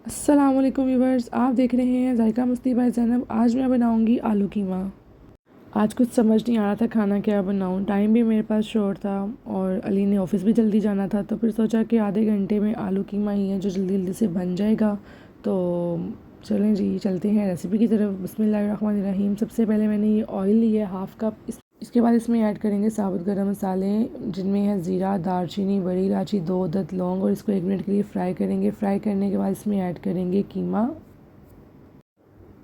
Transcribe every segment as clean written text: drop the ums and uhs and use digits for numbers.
अस्सलामुअलैकुम व्यूवर्स, आप देख रहे हैं जायका मस्ती बाय ज़ैनब। आज मैं बनाऊंगी आलू कीमा। आज कुछ समझ नहीं आ रहा था खाना क्या बनाऊं। टाइम भी मेरे पास शॉर्ट था और अली ने ऑफिस भी जल्दी जाना था, तो फिर सोचा कि आधे घंटे में आलू कीमा ही है जो जल्दी जल्दी से बन जाएगा। तो चलें जी, चलते हैं रेसिपी की तरफ। बिस्मिल्लाहिर्रहमानिर्रहीम। सबसे पहले मैंने ये ऑयल लिया है हाफ़ कप। इसके बाद इसमें ऐड करेंगे साबुत गरम मसाले, जिनमें है ज़ीरा, दालचीनी, बड़ी इलायची, 2 अदद लौंग, और इसको 1 मिनट के लिए फ्राई करेंगे। फ्राई करने के बाद इसमें ऐड करेंगे कीमा।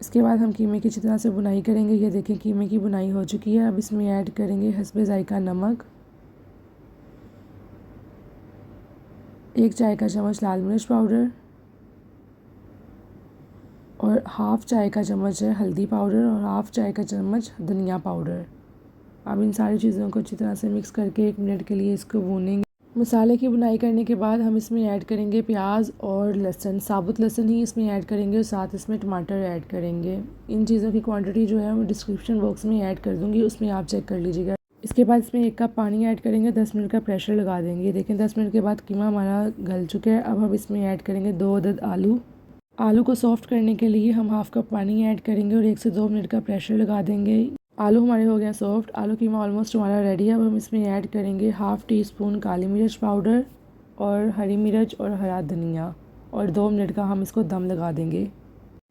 इसके बाद हम कीमे की अच्छी तरह से बुनाई करेंगे। ये देखें कीमे की बुनाई हो चुकी है। अब इसमें ऐड करेंगे हस्बे ज़ायका नमक, 1 चाय का चम्मच लाल मिर्च पाउडर और हाफ़ चाय का चम्मच है हल्दी पाउडर और हाफ़ चाय का चम्मच धनिया पाउडर। अब इन सारी चीज़ों को अच्छी तरह से मिक्स करके 1 मिनट के लिए इसको भूनेंगे। मसाले की बुनाई करने के बाद हम इसमें ऐड करेंगे प्याज और लहसुन। साबुत लहसुन ही इसमें ऐड करेंगे और साथ इसमें टमाटर ऐड करेंगे। इन चीज़ों की क्वांटिटी जो है वो डिस्क्रिप्शन बॉक्स में ऐड कर दूँगी, उसमें आप चेक कर लीजिएगा। इसके बाद इसमें 1 कप पानी ऐड करेंगे, 10 मिनट का प्रेशर लगा देंगे। देखें 10 मिनट के बाद कीमा हमारा गल चुका है। अब हम इसमें ऐड करेंगे 2 अदद आलू। आलू को सॉफ्ट करने के लिए हम हाफ़ कप पानी ऐड करेंगे और 1 से 2 मिनट का प्रेशर लगा देंगे। आलू हमारे हो गया सॉफ्ट। आलू कीमा ऑलमोस्ट हमारा रेडी है। अब हम इसमें ऐड करेंगे हाफ़ टी स्पून काली मिर्च पाउडर और हरी मिर्च और हरा धनिया, और 2 मिनट का हम इसको दम लगा देंगे।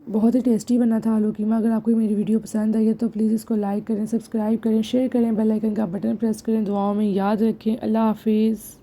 बहुत ही टेस्टी बना था आलू कीमा। अगर आपको मेरी वीडियो पसंद आई है तो प्लीज़ इसको लाइक करें, सब्सक्राइब करें, शेयर करें, बेल आइकन का बटन प्रेस करें। दुआओं में याद रखें। अल्लाह हाफिज़।